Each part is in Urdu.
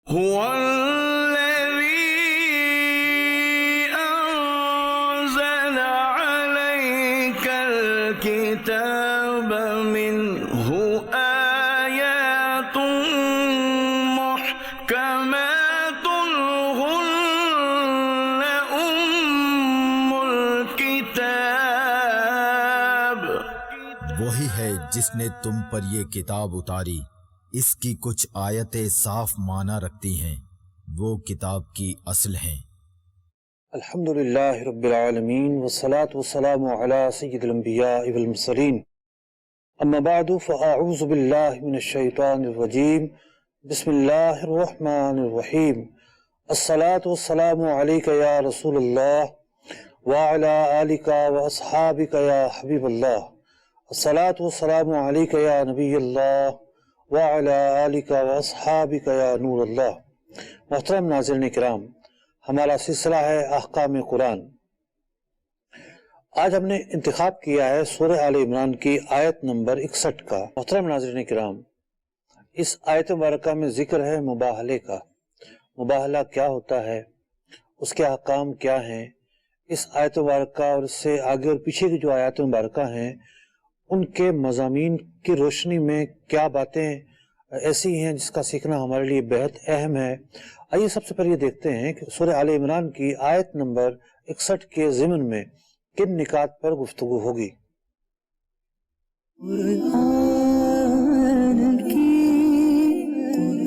هو الذي أنزل عليك الكتاب منه آيات محكمات هن أم الكتاب. وہی ہے جس نے تم پر یہ کتاب اتاری، اس کی کچھ آیتیں صاف معنی رکھتی ہیں، وہ کتاب کی اصل ہیں۔ الحمدللہ رب العالمین والصلاة والسلام علی سید الانبیاء والمرسلین، اما بعد فاعوذ باللہ من الشیطان الرجیم، بسم اللہ الرحمن الرحیم۔ الصلاة والسلام علیک یا رسول اللہ وعلی آلک واصحابک یا حبیب اللہ۔ الصلاة والسلام علیک یا نبی اللہ وعلی آلک واصحابک یا نور اللہ۔ محترم ناظرین کرام، ہمارا سلسلہ ہے احکام قرآن۔ آج ہم نے انتخاب کیا ہے سورہ آل عمران کی آیت نمبر 61 کا۔ محترم ناظرین کرام، اس آیت مبارکہ میں ذکر ہے مباہلے کا۔ مباہلہ کیا ہوتا ہے، اس کے احکام کیا ہیں، اس آیت مبارکہ اور اس سے آگے اور پیچھے کی جو آیات مبارکہ ہیں ان کے مضامین کی روشنی میں کیا باتیں ایسی ہیں جس کا سیکھنا ہمارے لیے بہت اہم ہے۔ آئیے سب سے پہلے یہ دیکھتے ہیں کہ سورہ آل عمران کی آیت نمبر 61 کے ضمن میں کن نکات پر گفتگو ہوگی۔ قرآن کی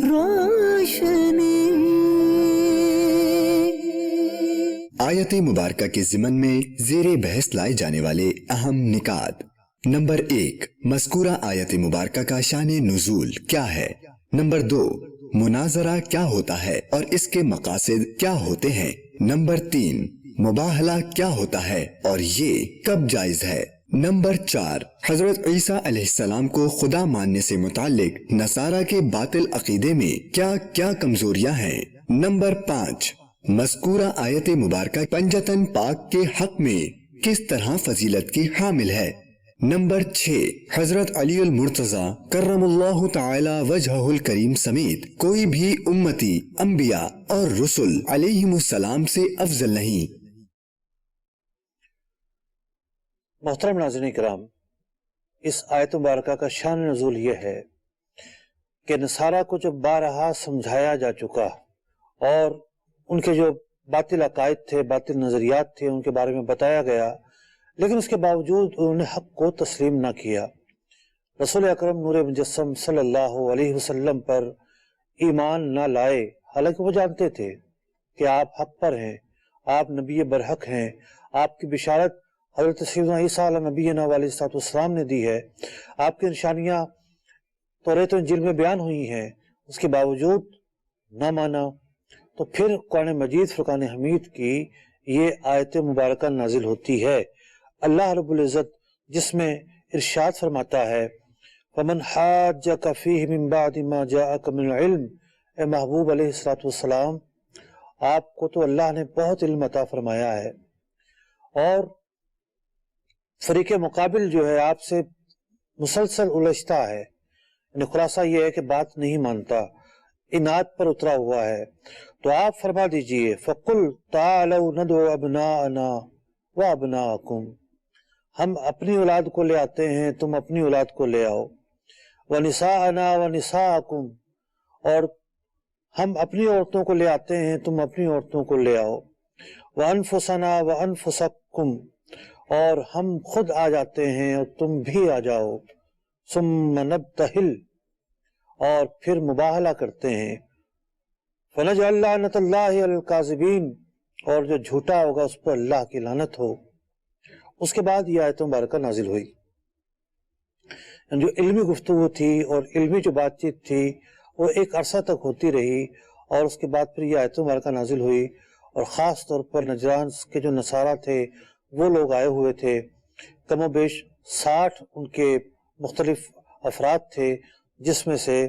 روشنی۔ آیت مبارکہ کے ضمن میں زیر بحث لائے جانے والے اہم نکات۔ نمبر 1، مذکورہ آیت مبارکہ کا شان نزول کیا ہے۔ نمبر 2، مناظرہ کیا ہوتا ہے اور اس کے مقاصد کیا ہوتے ہیں۔ نمبر 3، مباہلہ کیا ہوتا ہے اور یہ کب جائز ہے۔ نمبر 4، حضرت عیسیٰ علیہ السلام کو خدا ماننے سے متعلق نصارہ کے باطل عقیدے میں کیا کیا کمزوریاں ہیں۔ نمبر 5، مذکورہ آیت مبارکہ پنجتن پاک کے حق میں کس طرح فضیلت کی حامل ہے۔ نمبر 6، حضرت علی المرتضیٰ کرم اللہ تعالی وجہہ الکریم سمیت کوئی بھی امتی انبیاء اور رسل علیہم السلام سے افضل نہیں۔ محترم ناظرین کرام، اس آیت مبارکہ کا شان نزول یہ ہے کہ نصارہ کو جب بارہا سمجھایا جا چکا اور ان کے جو باطل عقائد تھے، باطل نظریات تھے، ان کے بارے میں بتایا گیا، لیکن اس کے باوجود انہوں نے حق کو تسلیم نہ کیا۔ رسول اکرم نور مجسم صلی اللہ علیہ وسلم پر ایمان نہ لائے، حالانکہ وہ جانتے تھے کہ آپ حق پر ہیں، آپ نبی برحق ہیں، آپ کی بشارت حضرت سیدنا عیسیٰ علیہ نبینا علیہ السلام نے دی ہے، آپ کی نشانیاں توریت و انجیل میں بیان ہوئی ہیں، اس کے باوجود نہ مانا۔ تو پھر قرآن مجید فرقان حمید کی یہ آیت مبارکہ نازل ہوتی ہے۔ اللہ رب العزت جس میں ارشاد فرماتا ہے فَمَنْ حَاجَّكَ فِيهِ مِنْ بَعْدِ مَا جَاءَكَ مِنَ الْعِلْمِ، اے محبوب علیہ السلام، آپ کو تو اللہ نے بہت علم عطا فرمایا ہے، اور فریق مقابل جو ہے آپ سے مسلسل الجھتا ہے، یعنی خلاصہ یہ ہے کہ بات نہیں مانتا، اناد پر اترا ہوا ہے، تو آپ فرما دیجئے فَقُلْ تَعَالَوْا نَدْعُ أَبْنَاءَنَا وَأَبْنَاءَكُمْ، ہم اپنی اولاد کو لے آتے ہیں، تم اپنی اولاد کو لے آؤ، وَنِسَاءَنَا وَنِسَاءَكُمْ، اور ہم اپنی عورتوں کو لے آتے ہیں، تم اپنی عورتوں کو لے آؤ، وَأَنفُسَنَا وَأَنفُسَكُمْ، اور ہم خود آ جاتے ہیں اور تم بھی آ جاؤ، ثُمَّ نَبْتَهِلْ، اور پھر مباہلہ کرتے ہیں، فَنَجْعَلْ لَعْنَةَ اللَّهِ عَلَى الْكَاذِبِينَ، اور جو جھوٹا ہوگا اس پر اللہ کی لعنت ہو۔ اس کے بعد یہ آیت مبارکہ نازل ہوئی۔ جو علمی گفتگو تھی اور علمی جو بات چیت تھی وہ ایک عرصہ تک ہوتی رہی، اور اس کے بعد پھر یہ آیت مبارکہ نازل ہوئی، اور خاص طور پر نجران کے جو نصارہ تھے وہ لوگ آئے ہوئے تھے، کم و بیش 60 ان کے مختلف افراد تھے، جس میں سے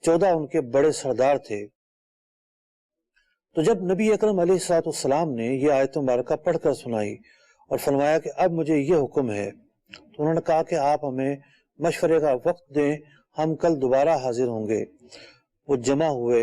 14 ان کے بڑے سردار تھے۔ تو جب نبی اکرم علیہ السلام نے یہ آیت مبارکہ پڑھ کر سنائی اور فرمایا کہ اب مجھے یہ حکم ہے، تو انہوں نے کہا کہ آپ ہمیں مشورے کا وقت دیں، ہم کل دوبارہ حاضر ہوں گے۔ وہ جمع ہوئے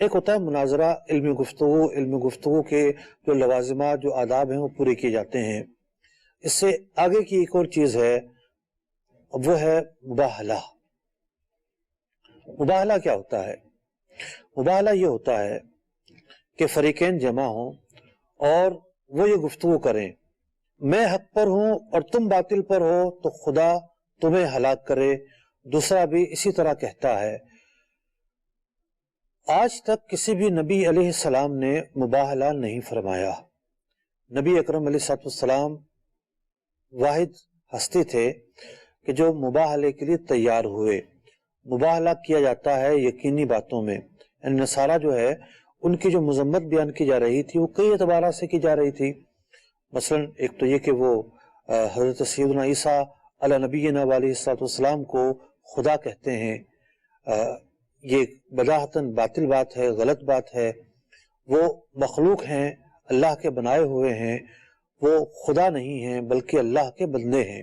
ایک ہوتا ہے مناظرہ، علمی گفتگو کے جو لوازمات، جو آداب ہیں وہ پورے کیے جاتے ہیں۔ اس سے آگے کی ایک اور چیز ہے، وہ ہے مباہلہ۔ مباہلہ کیا ہوتا ہے؟ مباہلہ یہ ہوتا ہے کہ فریقین جمع ہوں اور وہ یہ گفتگو کریں، میں حق پر ہوں اور تم باطل پر ہو تو خدا تمہیں ہلاک کرے، دوسرا بھی اسی طرح کہتا ہے۔ آج تک کسی بھی نبی علیہ السلام نے مباہلہ نہیں فرمایا۔ نبی اکرم علیہ السلام واحد ہستی تھے کہ جو مباہلے کے لیے تیار ہوئے۔ مباہلہ کیا جاتا ہے یقینی باتوں میں، یعنی نصارہ جو ہے ان کی جو مذمت بیان کی جا رہی تھی وہ کئی اعتبارات سے کی جا رہی تھی۔ مثلا ایک تو یہ کہ وہ حضرت سیدنا عیسیٰ علی نبینا علیہ السلام کو خدا کہتے ہیں، یہ بداہتاً باطل بات ہے، غلط بات ہے۔ وہ مخلوق ہیں، اللہ کے بنائے ہوئے ہیں، وہ خدا نہیں ہیں بلکہ اللہ کے بندے ہیں۔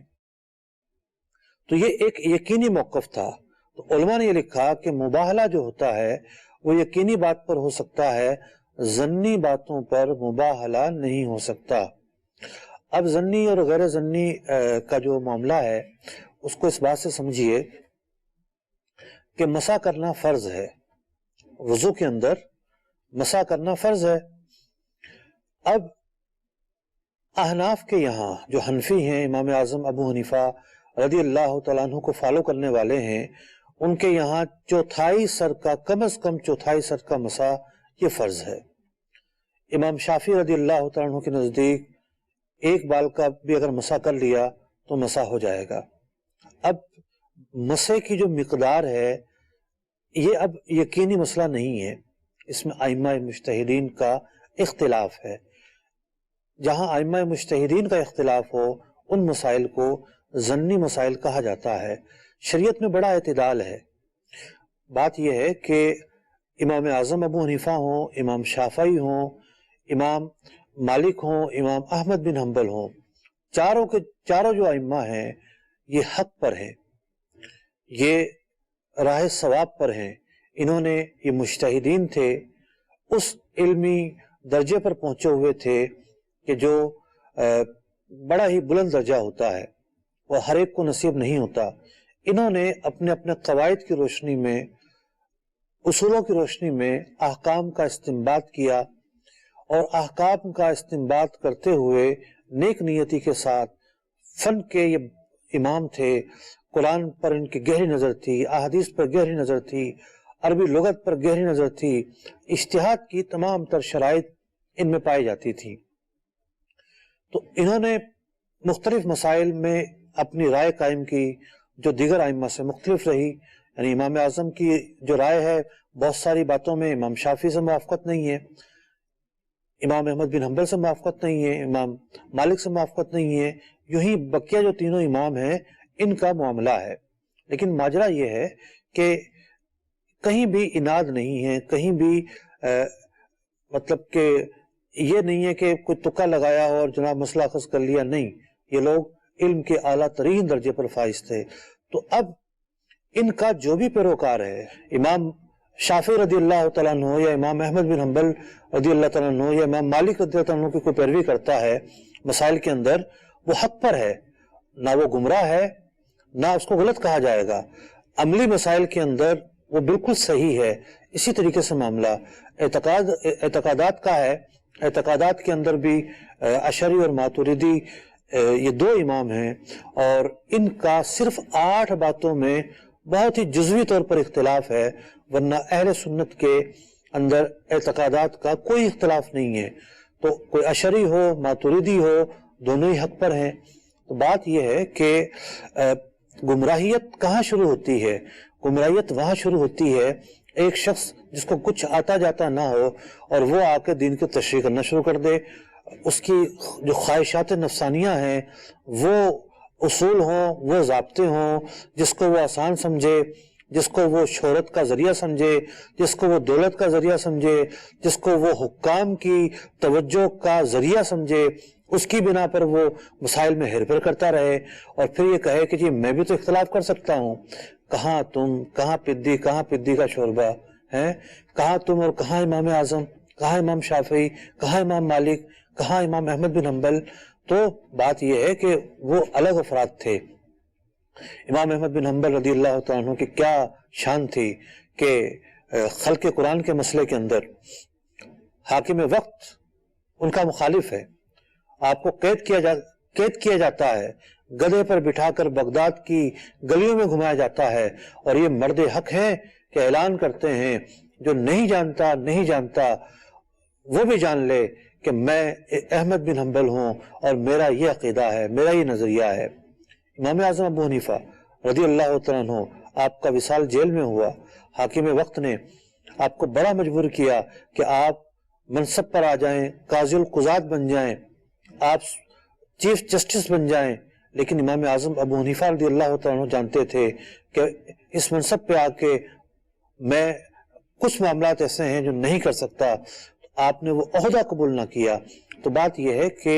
تو یہ ایک یقینی موقف تھا۔ تو علماء نے یہ لکھا کہ مباہلہ جو ہوتا ہے وہ یقینی بات پر ہو سکتا ہے، ظنی باتوں پر مباہلہ نہیں ہو سکتا۔ اب ظنی اور غیر ظنی کا جو معاملہ ہے اس کو اس بات سے سمجھیے کہ مسح کرنا فرض ہے، وضو کے اندر مسح کرنا فرض ہے۔ اب احناف کے یہاں جو حنفی ہیں، امام اعظم ابو حنیفہ رضی اللہ تعالیٰ عنہ کو فالو کرنے والے ہیں، ان کے یہاں چوتھائی سر کا، کم از کم چوتھائی سر کا مسح یہ فرض ہے۔ امام شافعی رضی اللہ تعالیٰ عنہ کے نزدیک ایک بال کا بھی اگر مسح کر لیا تو مسح ہو جائے گا۔ اب مسح کی جو مقدار ہے یہ اب یقینی مسئلہ نہیں ہے، اس میں ائمہ مجتہدین کا اختلاف ہے۔ جہاں ائمہ مجتہدین کا اختلاف ہو ان مسائل کو ظنی مسائل کہا جاتا ہے۔ شریعت میں بڑا اعتدال ہے۔ بات یہ ہے کہ امام اعظم ابو حنیفہ ہوں، امام شافعی ہوں، امام مالک ہوں، امام احمد بن حنبل ہوں، چاروں جو ائمہ ہیں یہ حق پر ہیں، یہ راہ ثواب پر ہیں۔ انہوں نے، یہ مجتہدین تھے، اس علمی درجے پر پہنچے ہوئے تھے کہ جو بڑا ہی بلند درجہ ہوتا ہے، وہ ہر ایک کو نصیب نہیں ہوتا۔ انہوں نے اپنے قواعد کی روشنی میں، اصولوں کی روشنی میں احکام کا استنباط کیا، اور احکام کا استنباط کرتے ہوئے نیک نیتی کے ساتھ، فن کے یہ امام تھے، قرآن پر ان کی گہری نظر تھی، احادیث پر گہری نظر تھی، عربی لغت پر گہری نظر تھی، اجتہاد کی تمام تر شرائط ان میں پائی جاتی تھی۔ تو انہوں نے مختلف مسائل میں اپنی رائے قائم کی جو دیگر ائمہ سے مختلف رہی۔ یعنی امام اعظم کی جو رائے ہے بہت ساری باتوں میں امام شافعی سے موافقت نہیں ہے، امام احمد بن حنبل سے موافقت نہیں ہے، امام مالک سے موافقت نہیں ہے، یوں ہی بقیہ جو تینوں امام ہیں ان کا معاملہ ہے۔ لیکن ماجرا یہ ہے کہ کہیں بھی اناد نہیں ہے، کہیں بھی مطلب کہ یہ نہیں ہے کہ کوئی تکا لگایا ہو اور جناب مسئلہ اخذ کر لیا، نہیں، یہ لوگ علم کے اعلیٰ ترین درجے پر فائز تھے۔ تو اب ان کا جو بھی پیروکار ہے، امام شافعی رضی اللہ تعالیٰ عنہ یا امام احمد بن حنبل رضی اللہ تعالیٰ عنہ یا امام مالک رضی اللہ عنہ کی کوئی پیروی کرتا ہے مسائل کے اندر، وہ حق پر ہے، نہ وہ گمراہ ہے نہ اس کو غلط کہا جائے گا۔ عملی مسائل کے اندر وہ بالکل صحیح ہے۔ اسی طریقے سے معاملہ اعتقادات کا ہے۔ اعتقادات کے اندر بھی اشعری اور ماتوریدی یہ دو امام ہیں، اور ان کا صرف 8 باتوں میں بہت ہی جزوی طور پر اختلاف ہے، ورنہ اہل سنت کے اندر اعتقادات کا کوئی اختلاف نہیں ہے۔ تو کوئی اشعری ہو، ماتوریدی ہو، دونوں ہی حق پر ہیں۔ تو بات یہ ہے کہ گمراہیت کہاں شروع ہوتی ہے؟ گمراہیت وہاں شروع ہوتی ہے ایک شخص جس کو کچھ آتا جاتا نہ ہو اور وہ آ کے دین کی تشریح کرنا شروع کر دے، اس کی جو خواہشات نفسانیہ ہیں وہ اصول ہوں، وہ ضابطے ہوں، جس کو وہ آسان سمجھے، جس کو وہ شہرت کا ذریعہ سمجھے، جس کو وہ دولت کا ذریعہ سمجھے، جس کو وہ حکام کی توجہ کا ذریعہ سمجھے، اس کی بنا پر وہ مسائل میں ہیر پھیر کرتا رہے، اور پھر یہ کہے کہ جی میں بھی تو اختلاف کر سکتا ہوں۔ کہاں تم، کہاں پدی کا شوربہ، ہیں کہاں تم اور کہاں امام اعظم، کہاں امام شافعی، کہاں امام مالک، کہاں امام احمد بن حنبل؟ تو بات یہ ہے کہ وہ الگ افراد تھے۔ امام احمد بن حنبل رضی اللہ تعالیٰ عنہ کی کیا شان تھی کہ خلق قرآن کے مسئلے کے اندر حاکم وقت ان کا مخالف ہے، آپ کو قید کیا جاتا ہے، گدھے پر بٹھا کر بغداد کی گلیوں میں گھمایا جاتا ہے، اور یہ مرد حق ہے کہ اعلان کرتے ہیں جو نہیں جانتا وہ بھی جان لے کہ میں احمد بن حنبل ہوں اور میرا یہ عقیدہ ہے، میرا یہ نظریہ ہے۔ امام اعظم ابو حنیفہ رضی اللہ تعالیٰ عنہ، آپ کا وصال جیل میں ہوا، حاکم وقت نے آپ کو بڑا مجبور کیا کہ آپ منصب پر آ جائیں، قاضی القضات بن جائیں، آپ چیف جسٹس بن جائیں، لیکن امام اعظم ابو حنیفہ رضی اللہ تعالیٰ عنہ جانتے تھے کہ اس منصب پہ آ کے میں کچھ معاملات ایسے ہیں جو نہیں کر سکتا، آپ نے وہ عہدہ قبول نہ کیا۔ تو بات یہ ہے کہ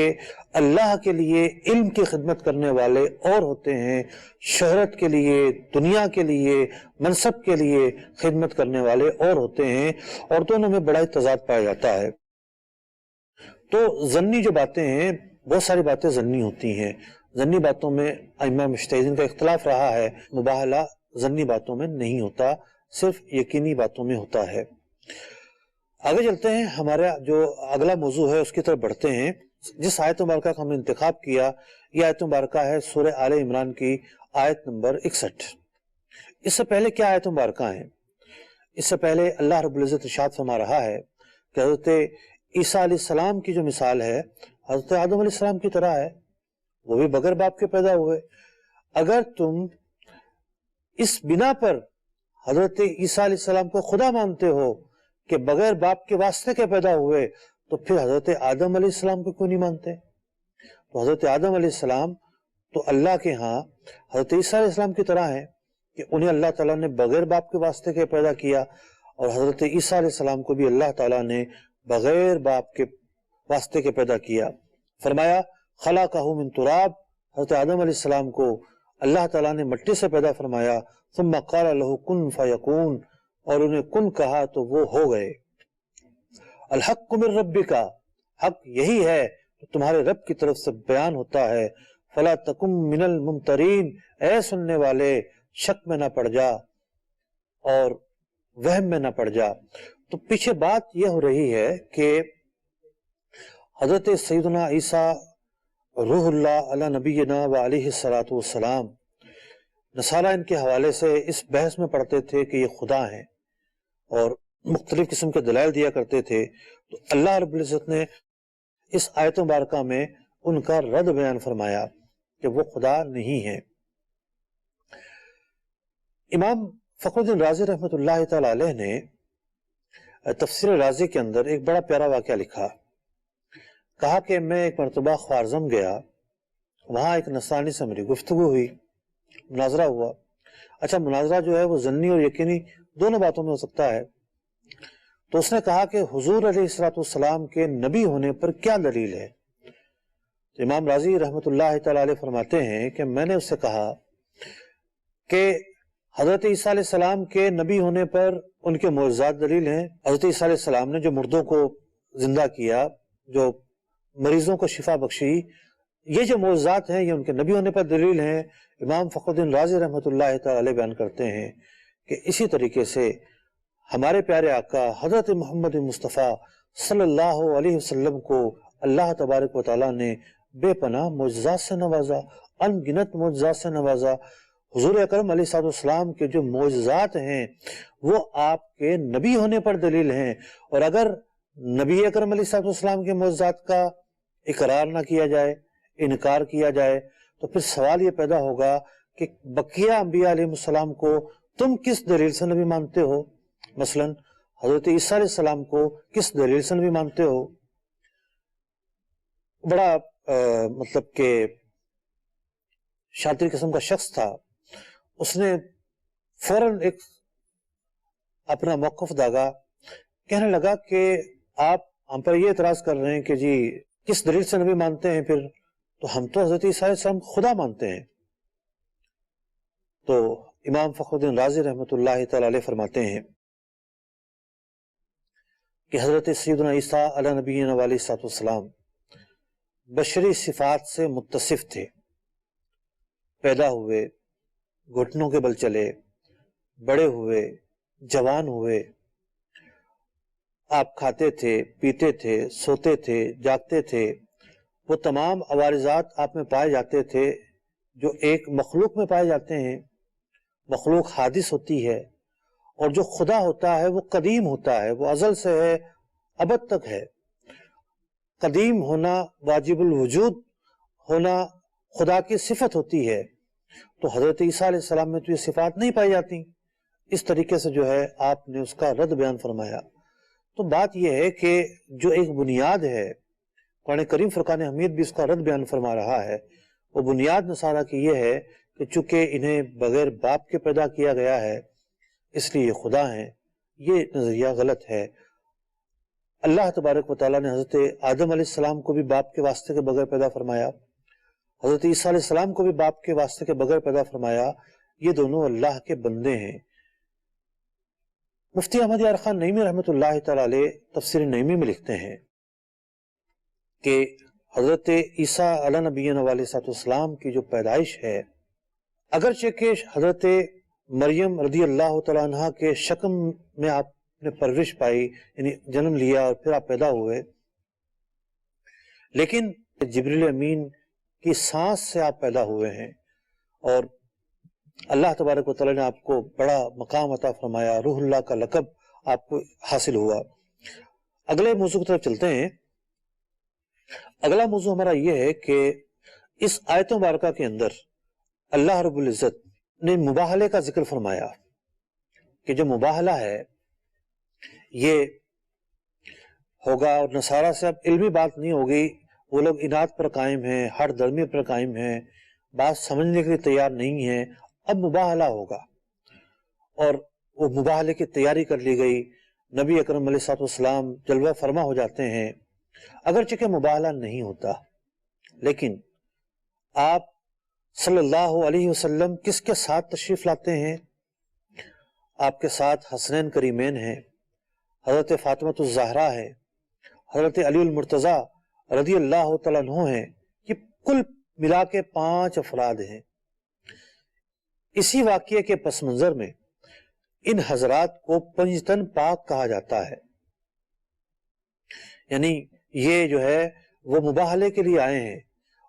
اللہ کے لیے علم کی خدمت کرنے والے اور ہوتے ہیں، شہرت کے لیے، دنیا کے لیے، منصب کے لیے خدمت کرنے والے اور ہوتے ہیں، اور دونوں میں بڑا تضاد پایا جاتا ہے۔ تو ضمنی جو باتیں ہیں، بہت ساری باتیں ضمنی ہوتی ہیں، ضمنی باتوں میں ائمہ مجتہدین کا اختلاف رہا ہے، مباہلہ ضمنی باتوں میں نہیں ہوتا، صرف یقینی باتوں میں ہوتا ہے۔ آگے چلتے ہیں، ہمارا جو اگلا موضوع ہے اس کی طرف بڑھتے ہیں۔ جس آیت مبارکہ کا ہم نے انتخاب کیا، یہ آیت مبارکہ ہے سورہ آل عمران کی آیت نمبر 61۔ اس سے پہلے کیا آیت مبارکہ ہیں؟ اس سے پہلے اللہ رب العزت ارشاد فرما رہا ہے کہ حضرت عیسیٰ علیہ السلام کی جو مثال ہے حضرت آدم علیہ السلام کی طرح ہے، وہ بھی بغیر باپ کے پیدا ہوئے۔ اگر تم اس بنا پر حضرت عیسیٰ علیہ السلام کو خدا مانتے ہو کہ بغیر باپ کے واسطے کے پیدا ہوئے، تو پھر حضرت آدم علیہ السلام کو کیوں نہیں مانتے؟ تو حضرت آدم علیہ السلام تو اللہ کے ہاں حضرت عیسیٰ علیہ السلام کی طرح ہیں کہ انہیں اللہ تعالیٰ نے بغیر باپ کے واسطے کے پیدا کیا، اور حضرت عیسیٰ علیہ السلام کو بھی اللہ تعالیٰ نے بغیر باپ کے واسطے کے پیدا کیا۔ فرمایا خلقہ من تراب، حضرت آدم علیہ السلام کو اللہ تعالیٰ نے مٹی سے پیدا فرمایا، ثم قال له کن فیکون، اور انہیں کن کہا تو وہ ہو گئے۔ الحق من ربک، حق یہی ہے جو تمہارے رب کی طرف سے بیان ہوتا ہے۔ فلا تکن من الممترین، اے سننے والے شک میں نہ پڑ جا اور وہم میں نہ پڑ جا۔ تو پیچھے بات یہ ہو رہی ہے کہ حضرت سیدنا عیسیٰ روح اللہ علی نبینا و علیہ الصلاۃ والسلام، نصارہ ان کے حوالے سے اس بحث میں پڑھتے تھے کہ یہ خدا ہیں اور مختلف قسم کے دلائل دیا کرتے تھے۔ تو اللہ رب العزت نے اس آیت مبارکہ میں ان کا رد بیان فرمایا کہ وہ خدا نہیں ہیں۔ امام فخر الدین رازی رحمۃ اللہ تعالی علیہ نے تفسیر رازی کے اندر ایک بڑا پیارا واقعہ لکھا۔ کہا کہ میں ایک مرتبہ خوارزم گیا، وہاں ایک نصرانی سے میری گفتگو ہوئی، مناظرہ ہوا۔ اچھا، مناظرہ جو ہے وہ ضمنی اور یقینی دونوں باتوں میں ہو سکتا ہے۔ تو اس نے کہا کہ حضور علیہ السلام کے نبی ہونے پر کیا دلیل ہے؟ تو امام رازی رحمۃ اللہ تعالی علیہ فرماتے ہیں کہ میں نے اس سے کہا کہ حضرت عیسیٰ علیہ السلام کے نبی ہونے پر ان کے معجزات دلیل ہیں۔ حضرت عیسیٰ علیہ السلام نے جو مردوں کو زندہ کیا، جو مریضوں کو شفا بخشی، یہ جو معجزات ہیں یہ ان کے نبی ہونے پر دلیل ہیں۔ امام فخر الدین رازی رحمۃ اللہ تعالی علیہ بیان کرتے ہیں کہ اسی طریقے سے ہمارے پیارے آقا حضرت محمد مصطفیٰ صلی اللہ علیہ وسلم کو اللہ تبارک و تعالیٰ نے بے پناہ معجزات سے نوازا، ان گنت معجزات سے نوازا۔ حضور اکرم علیہ السلام کے جو معجزات ہیں وہ آپ کے نبی ہونے پر دلیل ہیں، اور اگر نبی اکرم علیہ السلام کے معجزات کا اقرار نہ کیا جائے، انکار کیا جائے، تو پھر سوال یہ پیدا ہوگا کہ بقیہ انبیاء علیہ السلام کو تم کس دلیل سے نبی مانتے ہو؟ مثلا حضرت عیسیٰ علیہ السلام کو کس دلیل سے نبی مانتے ہو؟ بڑا مطلب کہ شاطر قسم کا شخص تھا، اس نے فوراً ایک اپنا موقف داغا، کہنے لگا کہ آپ ہم پر یہ اعتراض کر رہے ہیں کہ جی کس دلیل سے نبی مانتے ہیں، پھر تو ہم تو حضرت عیسیٰ علیہ السلام خدا مانتے ہیں۔ تو امام فخر الدین رازی رحمۃ اللہ تعالی علیہ فرماتے ہیں کہ حضرت سیدنا عیسیٰ علیہ نبینا علیہ السلام بشری صفات سے متصف تھے. پیدا ہوئے، گھٹنوں کے بل چلے، بڑے ہوئے، جوان ہوئے، آپ کھاتے تھے، پیتے تھے، سوتے تھے، جاگتے تھے. وہ تمام عوارضات آپ میں پائے جاتے تھے جو ایک مخلوق میں پائے جاتے ہیں. مخلوق حادث ہوتی ہے، اور جو خدا ہوتا ہے وہ قدیم ہوتا ہے، وہ ازل سے ہے، ابد تک ہے. قدیم ہونا، واجب الوجود ہونا خدا کی صفت ہوتی ہے. تو حضرت عیسیٰ علیہ السلام میں تو یہ صفات نہیں پائی جاتی. اس طریقے سے جو ہے آپ نے اس کا رد بیان فرمایا. تو بات یہ ہے کہ جو ایک بنیاد ہے، قرآن کریم فرقان حمید بھی اس کا رد بیان فرما رہا ہے. وہ بنیاد نصارہ کی یہ ہے کہ چونکہ انہیں بغیر باپ کے پیدا کیا گیا ہے اس لیے یہ خدا ہیں. یہ نظریہ غلط ہے. اللہ تبارک و تعالیٰ نے حضرت آدم علیہ السلام کو بھی باپ کے واسطے کے بغیر پیدا فرمایا، حضرت عیسیٰ علیہ السلام کو بھی باپ کے واسطے کے بغیر پیدا فرمایا. یہ دونوں اللہ کے بندے ہیں. مفتی احمد یار خان نعیمی رحمۃ اللہ تعالی علیہ تفسیر نعیمی میں لکھتے ہیں کہ حضرت عیسیٰ علیہ نبینا علیہ السلام کی جو پیدائش ہے، اگرچہ کہ حضرت مریم رضی اللہ تعالیٰ عنہ کے شکم میں آپ نے پرورش پائی، یعنی جنم لیا اور پھر آپ پیدا ہوئے، لیکن جبریل امین کی سانس سے آپ پیدا ہوئے ہیں. اور اللہ تبارک و تعالیٰ نے آپ کو بڑا مقام عطا فرمایا، روح اللہ کا لقب آپ کو حاصل ہوا. اگلے موضوع کی طرف چلتے ہیں. اگلا موضوع ہمارا یہ ہے کہ اس آیت مبارکہ کے اندر اللہ رب العزت نے مباہلے کا ذکر فرمایا کہ جو مباہلہ ہے یہ ہوگا، اور نصارہ سے اب علمی بات نہیں ہوگی. وہ لوگ اناد پر قائم ہیں، ہر درمی پر قائم ہیں، بات سمجھنے کے لیے تیار نہیں ہیں. اب مباہلہ ہوگا، اور وہ مباہلے کی تیاری کر لی گئی. نبی اکرم علیہ السلام جلوہ فرما ہو جاتے ہیں. اگرچہ کہ مباہلہ نہیں ہوتا، لیکن آپ صلی اللہ علیہ وسلم کس کے ساتھ تشریف لاتے ہیں؟ آپ کے ساتھ حسنین کریمین ہیں، حضرت فاطمہ الزہرا ہے، حضرت علی المرتضیٰ رضی اللہ تعالیٰ عنہ ہیں. یہ کل ملا کے 5 افراد ہیں. اسی واقعے کے پس منظر میں ان حضرات کو پنجتن پاک کہا جاتا ہے. یعنی یہ جو ہے وہ مباہلے کے لیے آئے ہیں.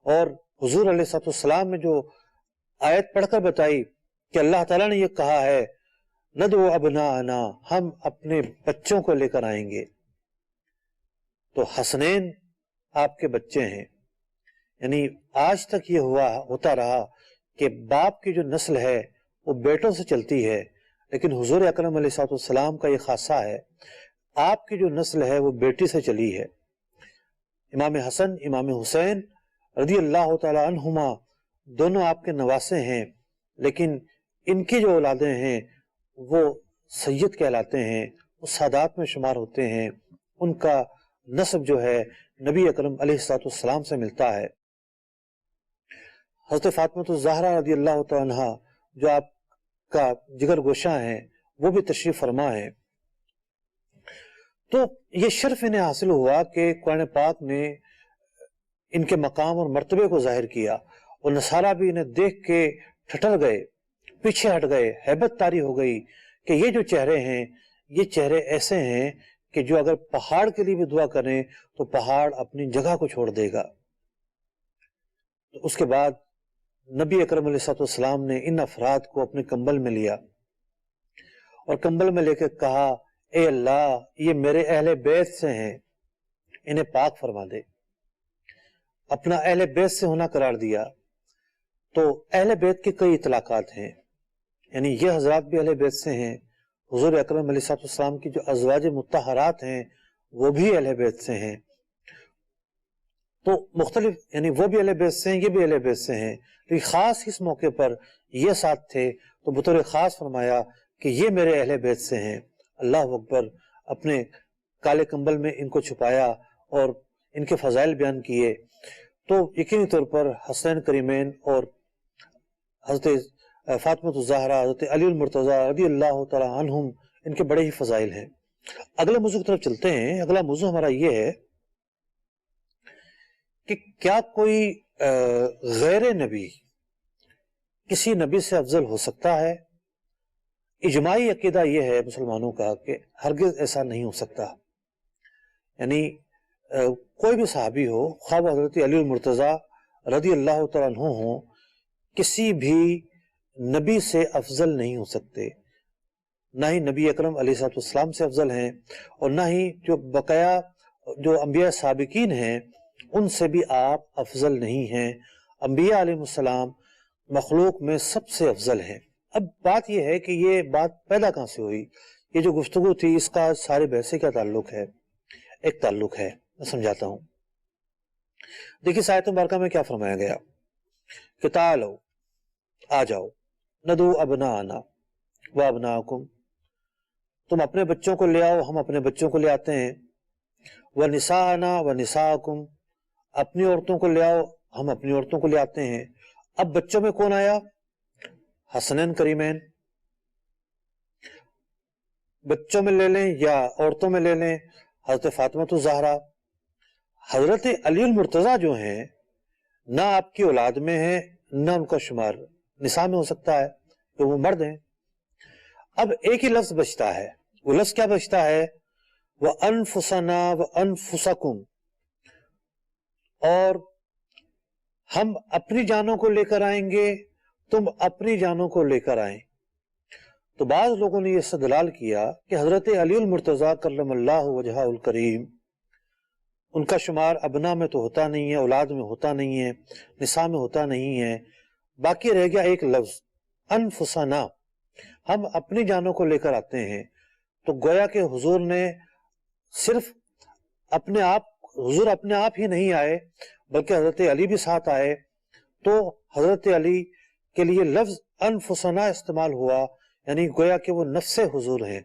اور حضور علیہ السلام نے جو آیت پڑھ کر بتائی کہ اللہ تعالیٰ نے یہ کہا ہے ندعو ابناءنا، ہم اپنے بچوں کو لے کر آئیں گے، تو حسنین آپ کے بچے ہیں. یعنی آج تک یہ ہوتا رہا کہ باپ کی جو نسل ہے وہ بیٹوں سے چلتی ہے، لیکن حضور اکرم علیہ السلام کا یہ خاصہ ہے، آپ کی جو نسل ہے وہ بیٹی سے چلی ہے. امام حسن، امام حسین رضی اللہ تعالی عنہما دونوں آپ کے نواسے ہیں، لیکن ان کی جو اولادیں ہیں وہ سید کہلاتے ہیں، وہ سادات میں شمار ہوتے ہیں. ان کا نسب جو ہے نبی اکرم علیہ السلام سے ملتا ہے. حضرت فاطمہ الزہرا رضی اللہ تعالی عنہ جو آپ کا جگر گوشہ ہیں وہ بھی تشریف فرما ہیں. تو یہ شرف انہیں حاصل ہوا کہ قرآن پاک نے ان کے مقام اور مرتبے کو ظاہر کیا، اور نصارہ بھی انہیں دیکھ کے ٹھٹر گئے، پیچھے ہٹ گئے، ہیبت طاری ہو گئی کہ یہ جو چہرے ہیں یہ چہرے ایسے ہیں کہ جو اگر پہاڑ کے لیے بھی دعا کریں تو پہاڑ اپنی جگہ کو چھوڑ دے گا. تو اس کے بعد نبی اکرم علیہ السلام نے ان افراد کو اپنے کمبل میں لیا اور کمبل میں لے کے کہا، اے اللہ یہ میرے اہل بیت سے ہیں، انہیں پاک فرما دے. اپنا اہل بیت سے ہونا قرار دیا. تو اہل بیت کے کئی اطلاقات ہیں، یعنی یہ حضرات بھی اہل بیت سے ہیں. حضور اکرم علیہ السلام کی جو ازواج مطہرات ہیں وہ بھی اہل بیت سے ہیں. تو مختلف، یعنی وہ بھی اہل بیت سے ہیں، یہ بھی اہل بیت سے ہیں، لیکن خاص اس موقع پر یہ ساتھ تھے تو بطور خاص فرمایا کہ یہ میرے اہل بیت سے ہیں. اللہ اکبر. اپنے کالے کمبل میں ان کو چھپایا اور ان کے فضائل بیان کیے. تو یقینی طور پر حسین کریمین اور حضرت فاطمہ الزہرا، حضرت علی المرتضیٰ رضی اللہ تعالی عنہم، ان کے بڑے ہی فضائل ہیں. اگلے موضوع کی طرف چلتے ہیں. اگلا موضوع ہمارا یہ ہے کہ کیا کوئی غیر نبی کسی نبی سے افضل ہو سکتا ہے؟ اجماعی عقیدہ یہ ہے مسلمانوں کا کہ ہرگز ایسا نہیں ہو سکتا. یعنی کوئی بھی صحابی ہو، خواہ حضرت علی المرتضیٰ رضی اللہ تعالیٰ عنہ ہوں، کسی بھی نبی سے افضل نہیں ہو سکتے. نہ ہی نبی اکرم علیہ السلام سے افضل ہیں، اور نہ ہی جو بقایا جو انبیاء سابقین ہیں ان سے بھی آپ افضل نہیں ہیں. انبیاء علیہ السلام مخلوق میں سب سے افضل ہیں. اب بات یہ ہے کہ یہ بات پیدا کہاں سے ہوئی؟ یہ جو گفتگو تھی اس کا سارے بحث سے کیا تعلق ہے؟ ایک تعلق ہے، میں سمجھاتا ہوں. دیکھیے آیت مبارکہ میں کیا فرمایا گیا کہ تعالو، آ جاؤ، ندعو ابناءنا و ابناءکم، تم اپنے بچوں کو لے آؤ، ہم اپنے بچوں کو لے آتے ہیں. ونساءنا و نساءکم، اپنی عورتوں کو لے آؤ، ہم اپنی عورتوں کو لے آتے ہیں. اب بچوں میں کون آیا؟ حسنین کریمین. بچوں میں لے لیں یا عورتوں میں لے لیں، حضرت فاطمہ الزہرا. حضرت علی المرتضیٰ جو ہیں نہ آپ کی اولاد میں ہیں، نہ ان کا شمار نساء میں ہو سکتا ہے کہ وہ مرد ہیں. اب ایک ہی لفظ بچتا ہے، وہ لفظ کیا بچتا ہے؟ وَأَنفُسَنَا وَأَنفُسَكُمْ، اور ہم اپنی جانوں کو لے کر آئیں گے، تم اپنی جانوں کو لے کر آئیں. تو بعض لوگوں نے یہ استدلال کیا کہ حضرت علی المرتضیٰ کرم اللہ وجہہ الکریم، ان کا شمار ابنا میں تو ہوتا نہیں ہے، اولاد میں ہوتا نہیں ہے، نساء میں ہوتا نہیں ہے، باقی رہ گیا ایک لفظ انفسنا، ہم اپنی جانوں کو لے کر آتے ہیں. تو گویا کہ حضور نے صرف اپنے آپ، حضور اپنے آپ ہی نہیں آئے بلکہ حضرت علی بھی ساتھ آئے. تو حضرت علی کے لیے لفظ انفسنا استعمال ہوا، یعنی گویا کہ وہ نفس حضور ہیں،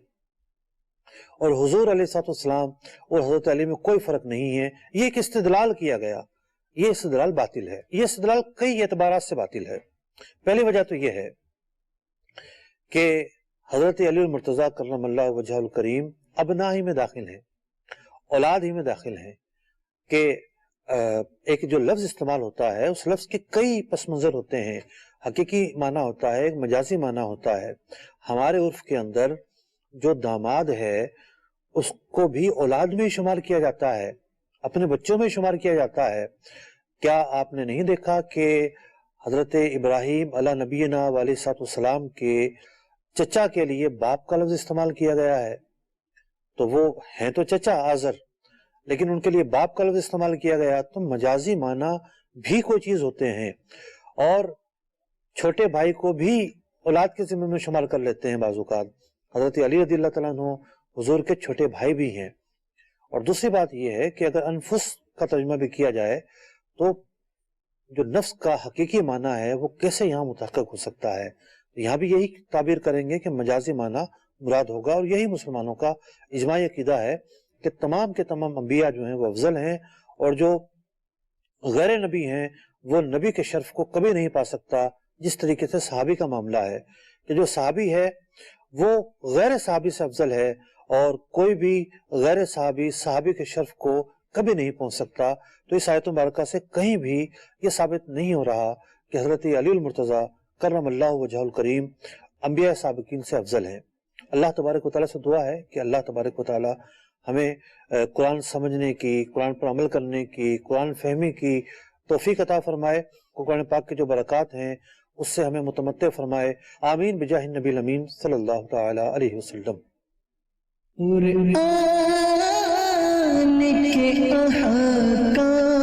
اور حضور علیہ السلام اور حضرت علی میں کوئی فرق نہیں ہے. یہ ایک استدلال کیا گیا، یہ استدلال باطل ہے. یہ استدلال کئی اعتبارات سے باطل ہے. پہلی وجہ تو یہ ہے کہ حضرت علی المرتضیٰ کرم اللہ وجہ الکریم ابنا ہی میں داخل ہیں، اولاد ہی میں داخل ہیں. کہ ایک جو لفظ استعمال ہوتا ہے اس لفظ کے کئی پس منظر ہوتے ہیں. حقیقی معنی ہوتا ہے، ایک مجازی معنی ہوتا ہے. ہمارے عرف کے اندر جو داماد ہے اس کو بھی اولاد میں شمار کیا جاتا ہے، اپنے بچوں میں شمار کیا جاتا ہے. کیا آپ نے نہیں دیکھا کہ حضرت ابراہیم علیہ نبینا علیہ السلام کے چچا کے لیے باپ کا لفظ استعمال کیا گیا ہے؟ تو وہ ہیں تو چچا آزر، لیکن ان کے لیے باپ کا لفظ استعمال کیا گیا. تو مجازی معنی بھی کوئی چیز ہوتے ہیں، اور چھوٹے بھائی کو بھی اولاد کے ذمہ میں شمار کر لیتے ہیں بعض اوقات. حضرت علی رضی اللہ تعالیٰ عنہ حضور کے چھوٹے بھائی بھی ہیں. اور دوسری بات یہ ہے کہ اگر انفس کا ترجمہ بھی کیا جائے تو جو نفس کا حقیقی معنی ہے وہ کیسے یہاں متحقق ہو سکتا ہے؟ یہاں بھی یہی تعبیر کریں گے کہ مجازی معنی مراد ہوگا. اور یہی مسلمانوں کا اجماعی عقیدہ ہے کہ تمام کے تمام انبیاء جو ہیں وہ افضل ہیں، اور جو غیر نبی ہیں وہ نبی کے شرف کو کبھی نہیں پا سکتا. جس طریقے سے صحابی کا معاملہ ہے کہ جو صحابی ہے وہ غیر صحابی سے افضل ہے، اور کوئی بھی غیر صحابی صحابی کے شرف کو کبھی نہیں پہنچ سکتا. تو اس آیت مبارکہ سے کہیں بھی یہ ثابت نہیں ہو رہا کہ حضرت علی المرتضیٰ کرم اللہ وجہ الکریم انبیاء سابقین سے افضل ہیں. اللہ تبارک و تعالیٰ سے دعا ہے کہ اللہ تبارک و تعالیٰ ہمیں قرآن سمجھنے کی، قرآن پر عمل کرنے کی، قرآن فہمی کی توفیق عطا فرمائے. قرآن پاک کے جو برکات ہیں اس سے ہمیں متمتع فرمائے. آمین بجاہ النبی الامین صلی اللہ تعالی علیہ وسلم. قرآن کے احکام